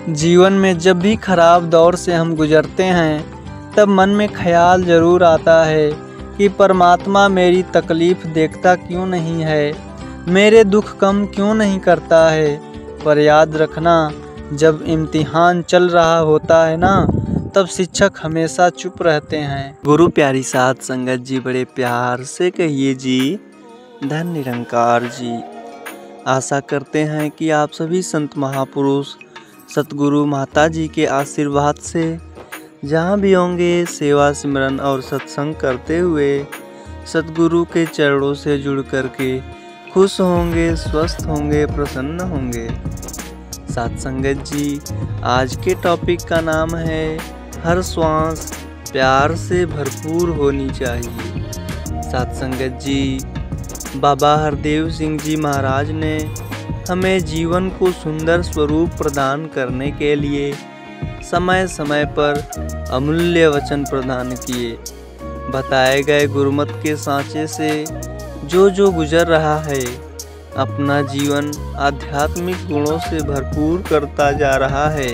जीवन में जब भी खराब दौर से हम गुजरते हैं तब मन में ख्याल ज़रूर आता है कि परमात्मा मेरी तकलीफ़ देखता क्यों नहीं है, मेरे दुख कम क्यों नहीं करता है। पर याद रखना, जब इम्तिहान चल रहा होता है ना, तब शिक्षक हमेशा चुप रहते हैं। गुरु प्यारी साध संगत जी, बड़े प्यार से कहिए जी, धन निरंकार जी। आशा करते हैं कि आप सभी संत महापुरुष सतगुरु माता जी के आशीर्वाद से जहाँ भी होंगे सेवा सिमरन और सत्संग करते हुए सतगुरु के चरणों से जुड़ करके खुश होंगे, स्वस्थ होंगे, प्रसन्न होंगे। साथ संगत जी, आज के टॉपिक का नाम है हर श्वास प्यार से भरपूर होनी चाहिए। साथ संगत जी, बाबा हरदेव सिंह जी महाराज ने हमें जीवन को सुंदर स्वरूप प्रदान करने के लिए समय समय पर अमूल्य वचन प्रदान किए। बताए गए गुरुमत के सांचे से जो गुजर रहा है, अपना जीवन आध्यात्मिक गुणों से भरपूर करता जा रहा है।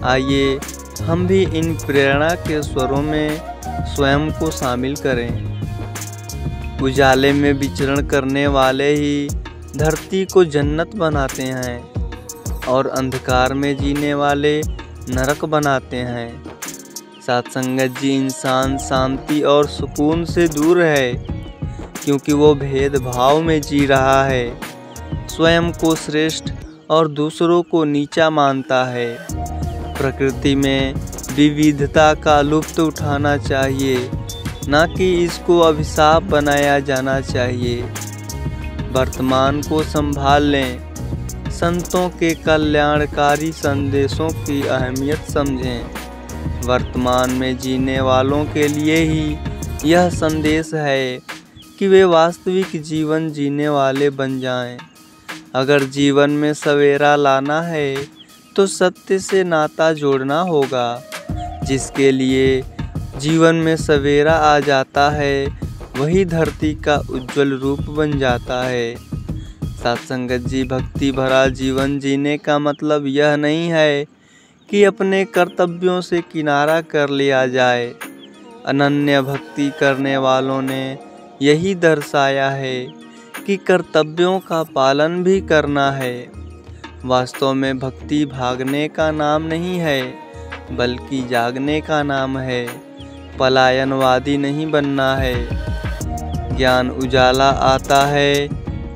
आइए हम भी इन प्रेरणा के स्वरों में स्वयं को शामिल करें। उजाले में विचरण करने वाले ही धरती को जन्नत बनाते हैं और अंधकार में जीने वाले नरक बनाते हैं। साथ संगत जी, इंसान शांति और सुकून से दूर है क्योंकि वो भेदभाव में जी रहा है, स्वयं को श्रेष्ठ और दूसरों को नीचा मानता है। प्रकृति में विविधता का लुत्फ उठाना चाहिए, ना कि इसको अभिशाप बनाया जाना चाहिए। वर्तमान को संभाल लें, संतों के कल्याणकारी संदेशों की अहमियत समझें। वर्तमान में जीने वालों के लिए ही यह संदेश है कि वे वास्तविक जीवन जीने वाले बन जाएं। अगर जीवन में सवेरा लाना है तो सत्य से नाता जोड़ना होगा। जिसके लिए जीवन में सवेरा आ जाता है, वही धरती का उज्जवल रूप बन जाता है। साथ संगत जी, भक्ति भरा जीवन जीने का मतलब यह नहीं है कि अपने कर्तव्यों से किनारा कर लिया जाए। अनन्य भक्ति करने वालों ने यही दर्शाया है कि कर्तव्यों का पालन भी करना है। वास्तव में भक्ति भागने का नाम नहीं है, बल्कि जागने का नाम है। पलायनवादी नहीं बनना है। ज्ञान उजाला आता है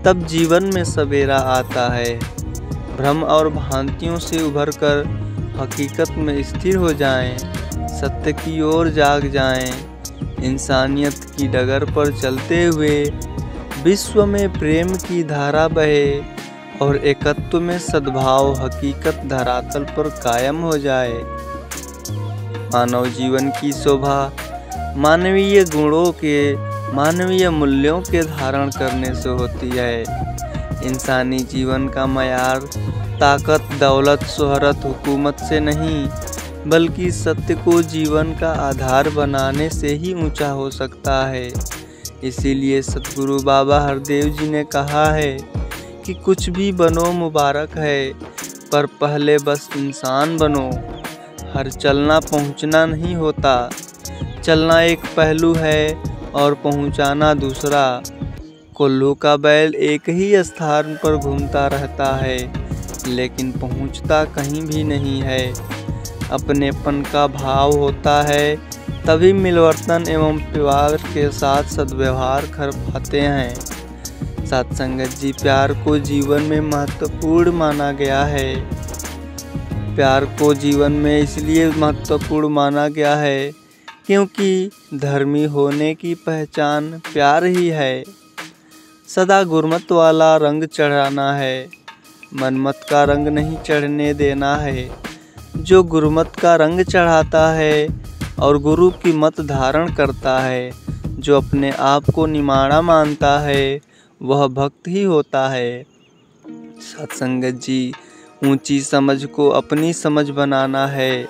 तब जीवन में सवेरा आता है। भ्रम और भ्रांतियों से उभरकर हकीकत में स्थिर हो जाएं, सत्य की ओर जाग जाएं। इंसानियत की डगर पर चलते हुए विश्व में प्रेम की धारा बहे और एकत्व में सद्भाव हकीकत धरातल पर कायम हो जाए। मानव जीवन की शोभा मानवीय गुणों के, मानवीय मूल्यों के धारण करने से होती है। इंसानी जीवन का मयार ताकत, दौलत, शोहरत, हुकूमत से नहीं, बल्कि सत्य को जीवन का आधार बनाने से ही ऊंचा हो सकता है। इसीलिए सतगुरु बाबा हरदेव जी ने कहा है कि कुछ भी बनो मुबारक है, पर पहले बस इंसान बनो। हर चलना पहुंचना नहीं होता, चलना एक पहलू है और पहुंचाना दूसरा। कोल्हू का बैल एक ही स्थान पर घूमता रहता है, लेकिन पहुंचता कहीं भी नहीं है। अपनेपन का भाव होता है तभी मिलवर्तन एवं प्यार के साथ सद्व्यवहार कर पाते हैं। साथ संगत जी, प्यार को जीवन में महत्वपूर्ण माना गया है। प्यार को जीवन में इसलिए महत्वपूर्ण माना गया है क्योंकि धर्मी होने की पहचान प्यार ही है। सदा गुरमत वाला रंग चढ़ाना है, मनमत का रंग नहीं चढ़ने देना है। जो गुरुमत का रंग चढ़ाता है और गुरु की मत धारण करता है, जो अपने आप को निमाड़ा मानता है, वह भक्त ही होता है। सत्संगत जी, ऊंची समझ को अपनी समझ बनाना है,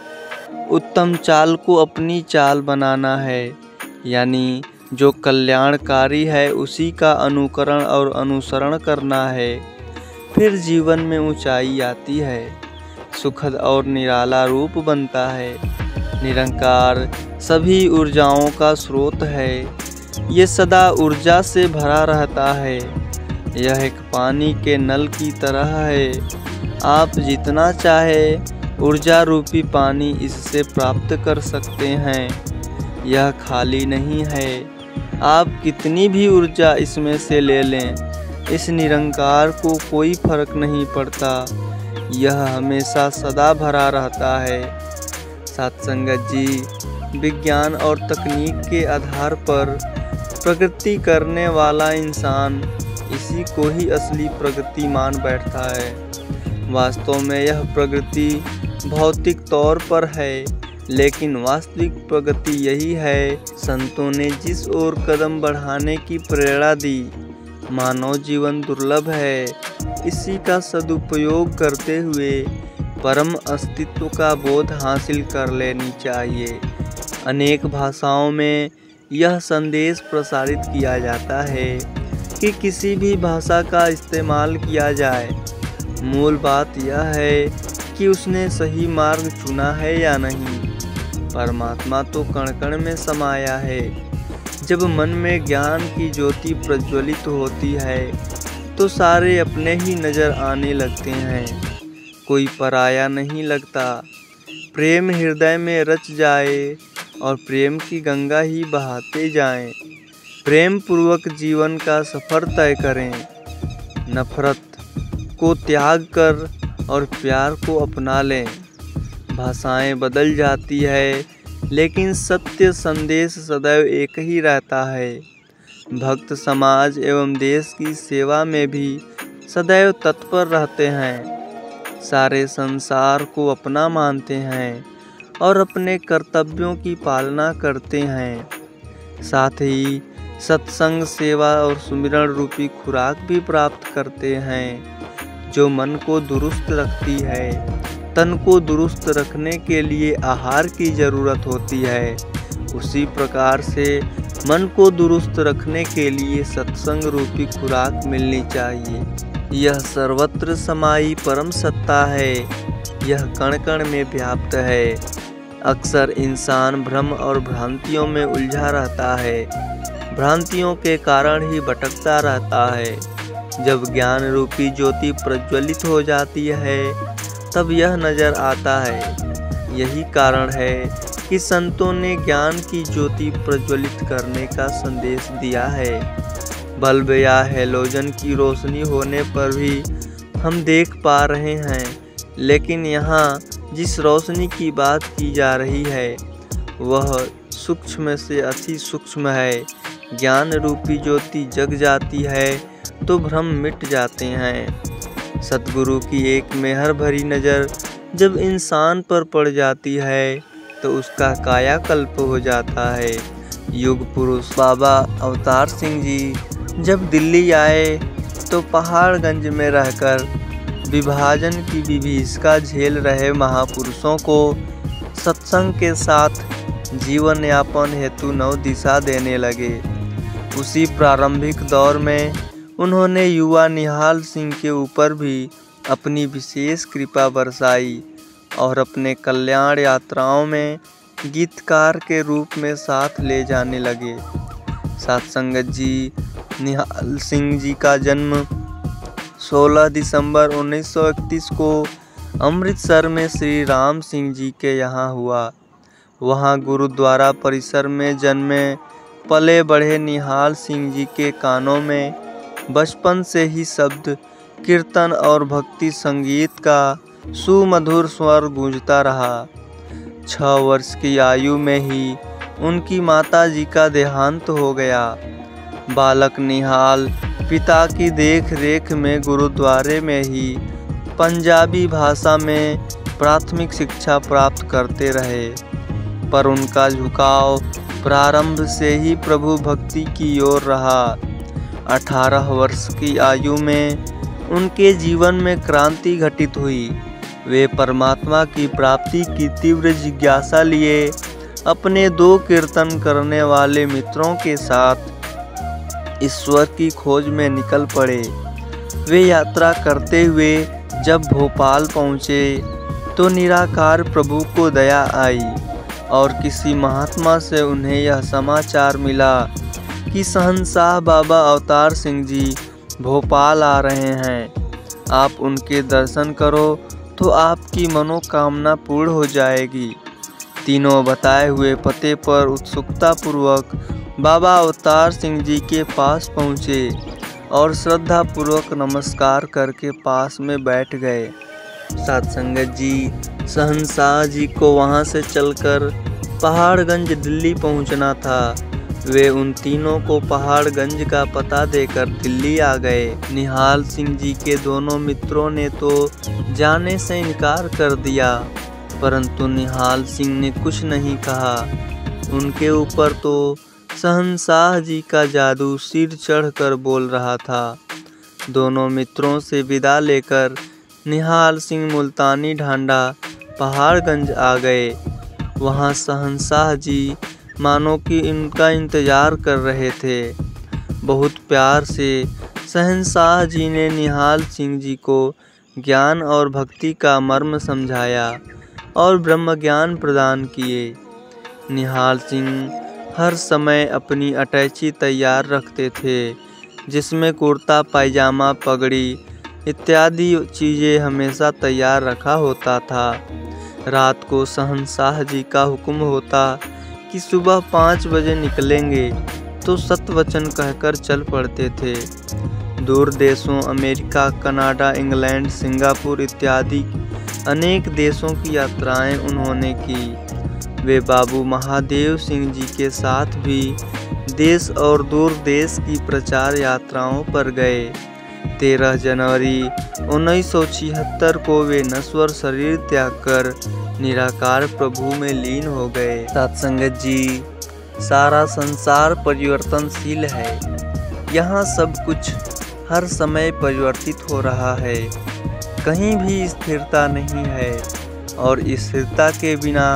उत्तम चाल को अपनी चाल बनाना है। यानी जो कल्याणकारी है उसी का अनुकरण और अनुसरण करना है, फिर जीवन में ऊंचाई आती है। सुखद और निराला रूप बनता है। निरंकार सभी ऊर्जाओं का स्रोत है। ये सदा ऊर्जा से भरा रहता है। यह एक पानी के नल की तरह है। आप जितना चाहे ऊर्जा रूपी पानी इससे प्राप्त कर सकते हैं। यह खाली नहीं है। आप कितनी भी ऊर्जा इसमें से ले लें, इस निरंकार को कोई फर्क नहीं पड़ता। यह हमेशा सदा भरा रहता है। सत्संगत जी, विज्ञान और तकनीक के आधार पर प्रगति करने वाला इंसान इसी को ही असली प्रगति मान बैठता है। वास्तव में यह प्रगति भौतिक तौर पर है, लेकिन वास्तविक प्रगति यही है। संतों ने जिस ओर कदम बढ़ाने की प्रेरणा दी, मानव जीवन दुर्लभ है। इसी का सदुपयोग करते हुए परम अस्तित्व का बोध हासिल कर लेनी चाहिए। अनेक भाषाओं में यह संदेश प्रसारित किया जाता है कि किसी भी भाषा का इस्तेमाल किया जाए, मूल बात यह है कि उसने सही मार्ग चुना है या नहीं। परमात्मा तो कण कण में समाया है। जब मन में ज्ञान की ज्योति प्रज्वलित होती है तो सारे अपने ही नज़र आने लगते हैं, कोई पराया नहीं लगता। प्रेम हृदय में रच जाए और प्रेम की गंगा ही बहाते जाएं। प्रेम पूर्वक जीवन का सफ़र तय करें। नफरत को त्याग कर और प्यार को अपना लें। भाषाएं बदल जाती है, लेकिन सत्य संदेश सदैव एक ही रहता है। भक्त समाज एवं देश की सेवा में भी सदैव तत्पर रहते हैं। सारे संसार को अपना मानते हैं और अपने कर्तव्यों की पालना करते हैं। साथ ही सत्संग, सेवा और सुमिरन रूपी खुराक भी प्राप्त करते हैं, जो मन को दुरुस्त रखती है। तन को दुरुस्त रखने के लिए आहार की जरूरत होती है, उसी प्रकार से मन को दुरुस्त रखने के लिए सत्संग रूपी खुराक मिलनी चाहिए। यह सर्वत्र समाई परम सत्ता है। यह कण कण में व्याप्त है। अक्सर इंसान भ्रम और भ्रांतियों में उलझा रहता है। भ्रांतियों के कारण ही भटकता रहता है। जब ज्ञान रूपी ज्योति प्रज्वलित हो जाती है, तब यह नजर आता है। यही कारण है कि संतों ने ज्ञान की ज्योति प्रज्वलित करने का संदेश दिया है। बल्ब या हैलोजन की रोशनी होने पर भी हम देख पा रहे हैं, लेकिन यहाँ जिस रोशनी की बात की जा रही है वह सूक्ष्म से अति सूक्ष्म है। ज्ञान रूपी ज्योति जग जाती है तो भ्रम मिट जाते हैं। सतगुरु की एक मेहर भरी नज़र जब इंसान पर पड़ जाती है तो उसका कायाकल्प हो जाता है। युग पुरुष बाबा अवतार सिंह जी जब दिल्ली आए तो पहाड़गंज में रहकर विभाजन की विभीषिका झेल रहे महापुरुषों को सत्संग के साथ जीवन यापन हेतु नव दिशा देने लगे। उसी प्रारंभिक दौर में उन्होंने युवा निहाल सिंह के ऊपर भी अपनी विशेष कृपा बरसाई और अपने कल्याण यात्राओं में गीतकार के रूप में साथ ले जाने लगे। सत्संगत जी निहाल सिंह जी का जन्म 16 दिसंबर 1931 को अमृतसर में श्री राम सिंह जी के यहाँ हुआ। वहाँ गुरुद्वारा परिसर में जन्मे पले बढ़े निहाल सिंह जी के कानों में बचपन से ही शब्द कीर्तन और भक्ति संगीत का सुमधुर स्वर गूंजता रहा। 6 वर्ष की आयु में ही उनकी माता जी का देहांत हो गया। बालक निहाल पिता की देख रेख में गुरुद्वारे में ही पंजाबी भाषा में प्राथमिक शिक्षा प्राप्त करते रहे, पर उनका झुकाव प्रारंभ से ही प्रभु भक्ति की ओर रहा। 18 वर्ष की आयु में उनके जीवन में क्रांति घटित हुई। वे परमात्मा की प्राप्ति की तीव्र जिज्ञासा लिए अपने 2 कीर्तन करने वाले मित्रों के साथ ईश्वर की खोज में निकल पड़े। वे यात्रा करते हुए जब भोपाल पहुँचे तो निराकार प्रभु को दया आई और किसी महात्मा से उन्हें यह समाचार मिला कि शहंशाह बाबा अवतार सिंह जी भोपाल आ रहे हैं। आप उनके दर्शन करो तो आपकी मनोकामना पूर्ण हो जाएगी। तीनों बताए हुए पते पर उत्सुकतापूर्वक बाबा अवतार सिंह जी के पास पहुँचे और श्रद्धापूर्वक नमस्कार करके पास में बैठ गए। साथ संगत जी, शहंशाह जी को वहां से चलकर पहाड़गंज दिल्ली पहुंचना था। वे उन तीनों को पहाड़गंज का पता देकर दिल्ली आ गए। निहाल सिंह जी के दोनों मित्रों ने तो जाने से इनकार कर दिया, परंतु निहाल सिंह ने कुछ नहीं कहा। उनके ऊपर तो शहंशाह जी का जादू सिर चढ़कर बोल रहा था। दोनों मित्रों से विदा लेकर निहाल सिंह मुल्तानी ढांडा पहाड़गंज आ गए। वहां शहंशाह जी मानो कि इनका इंतजार कर रहे थे। बहुत प्यार से शहंशाह जी ने निहाल सिंह जी को ज्ञान और भक्ति का मर्म समझाया और ब्रह्म ज्ञान प्रदान किए। निहाल सिंह हर समय अपनी अटैची तैयार रखते थे, जिसमें कुर्ता पायजामा पगड़ी इत्यादि चीज़ें हमेशा तैयार रखा होता था। रात को शहंशाह जी का हुक्म होता कि सुबह 5 बजे निकलेंगे तो सतवचन कहकर चल पड़ते थे। दूर देशों अमेरिका, कनाडा, इंग्लैंड, सिंगापुर इत्यादि अनेक देशों की यात्राएं उन्होंने की। वे बाबू महादेव सिंह जी के साथ भी देश और दूर देश की प्रचार यात्राओं पर गए। 13 जनवरी 1976 को वे नश्वर शरीर त्याग कर निराकार प्रभु में लीन हो गए। सत्संगत जी, सारा संसार परिवर्तनशील है। यहाँ सब कुछ हर समय परिवर्तित हो रहा है, कहीं भी स्थिरता नहीं है और स्थिरता के बिना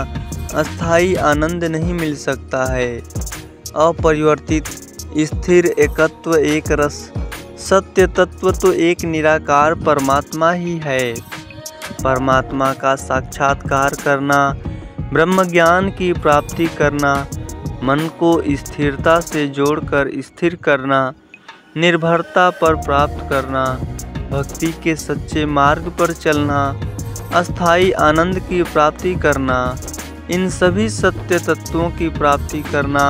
अस्थाई आनंद नहीं मिल सकता है। अपरिवर्तित, स्थिर, एकत्व, एक रस, सत्य तत्व तो एक निराकार परमात्मा ही है। परमात्मा का साक्षात्कार करना, ब्रह्म ज्ञान की प्राप्ति करना, मन को स्थिरता से जोड़कर स्थिर करना, निर्भरता पर प्राप्त करना, भक्ति के सच्चे मार्ग पर चलना, अस्थाई आनंद की प्राप्ति करना, इन सभी सत्य तत्वों की प्राप्ति करना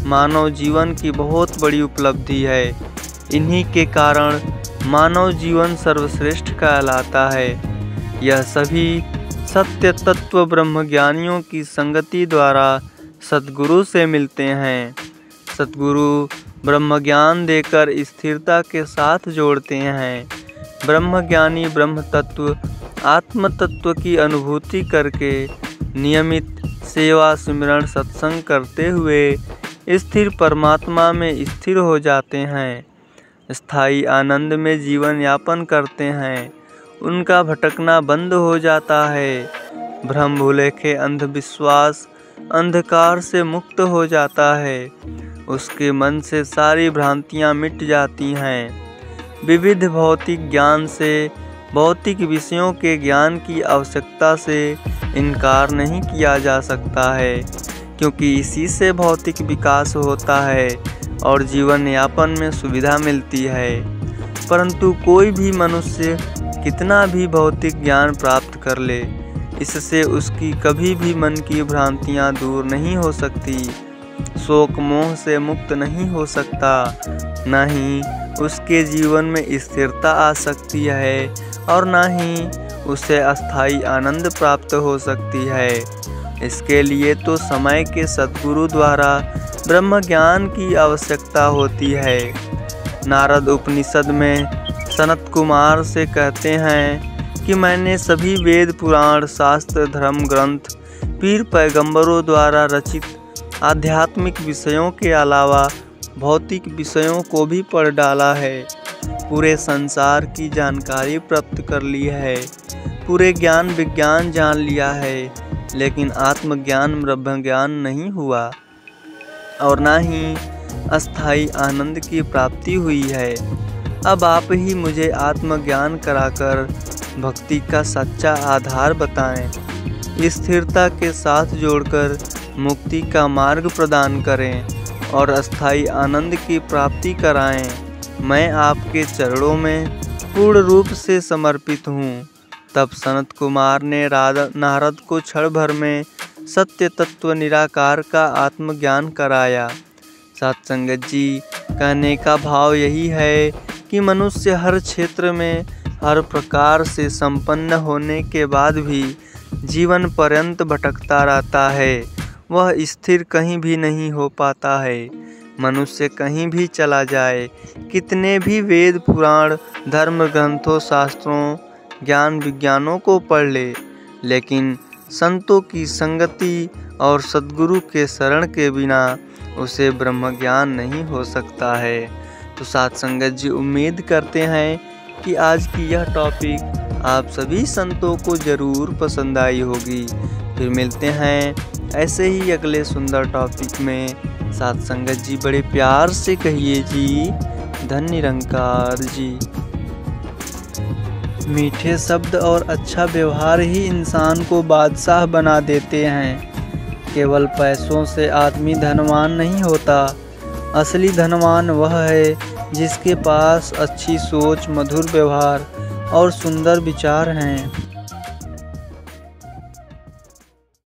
मानव जीवन की बहुत बड़ी उपलब्धि है। इन्हीं के कारण मानव जीवन सर्वश्रेष्ठ कहलाता है। यह सभी सत्य तत्व ब्रह्मज्ञानियों की संगति द्वारा सद्गुरु से मिलते हैं। सद्गुरु ब्रह्मज्ञान देकर स्थिरता के साथ जोड़ते हैं। ब्रह्मज्ञानी ब्रह्म तत्व, आत्म तत्व की अनुभूति करके नियमित सेवा, सिमरण, सत्संग करते हुए स्थिर परमात्मा में स्थिर हो जाते हैं। स्थायी आनंद में जीवन यापन करते हैं। उनका भटकना बंद हो जाता है। भ्रम भुलेखे अंधविश्वास अंधकार से मुक्त हो जाता है। उसके मन से सारी भ्रांतियां मिट जाती हैं। विविध भौतिक ज्ञान से, भौतिक विषयों के ज्ञान की आवश्यकता से इनकार नहीं किया जा सकता है, क्योंकि इसी से भौतिक विकास होता है और जीवन यापन में सुविधा मिलती है। परंतु कोई भी मनुष्य कितना भी भौतिक ज्ञान प्राप्त कर ले, इससे उसकी कभी भी मन की भ्रांतियां दूर नहीं हो सकती। शोक मोह से मुक्त नहीं हो सकता, न ही उसके जीवन में स्थिरता आ सकती है और न ही उसे अस्थाई आनंद प्राप्त हो सकती है। इसके लिए तो समय के सद्गुरु द्वारा ब्रह्म ज्ञान की आवश्यकता होती है। नारद उपनिषद में सनत कुमार से कहते हैं कि मैंने सभी वेद, पुराण, शास्त्र, धर्म ग्रंथ, पीर पैगंबरों द्वारा रचित आध्यात्मिक विषयों के अलावा भौतिक विषयों को भी पढ़ डाला है। पूरे संसार की जानकारी प्राप्त कर ली है। पूरे ज्ञान विज्ञान जान लिया है, लेकिन आत्मज्ञान ब्रह्म ज्ञान नहीं हुआ और ना ही अस्थाई आनंद की प्राप्ति हुई है। अब आप ही मुझे आत्मज्ञान कराकर भक्ति का सच्चा आधार बताएं। स्थिरता के साथ जोड़कर मुक्ति का मार्ग प्रदान करें और अस्थायी आनंद की प्राप्ति कराएं। मैं आपके चरणों में पूर्ण रूप से समर्पित हूँ। तब सनत कुमार ने नारद को क्षण भर में सत्य तत्व निराकार का आत्मज्ञान कराया। सत्संगत जी, कहने का भाव यही है कि मनुष्य हर क्षेत्र में हर प्रकार से संपन्न होने के बाद भी जीवन पर्यंत भटकता रहता है। वह स्थिर कहीं भी नहीं हो पाता है। मनुष्य कहीं भी चला जाए, कितने भी वेद पुराण धर्म ग्रंथों शास्त्रों ज्ञान विज्ञानों को पढ़ ले, लेकिन संतों की संगति और सद्गुरु के शरण के बिना उसे ब्रह्म ज्ञान नहीं हो सकता है। तो साथ संगत जी, उम्मीद करते हैं कि आज की यह टॉपिक आप सभी संतों को ज़रूर पसंद आई होगी। फिर मिलते हैं ऐसे ही अगले सुंदर टॉपिक में। साथ संगत जी, बड़े प्यार से कहिए जी, धन निरंकार जी। मीठे शब्द और अच्छा व्यवहार ही इंसान को बादशाह बना देते हैं। केवल पैसों से आदमी धनवान नहीं होता। असली धनवान वह है जिसके पास अच्छी सोच, मधुर व्यवहार और सुंदर विचार हैं।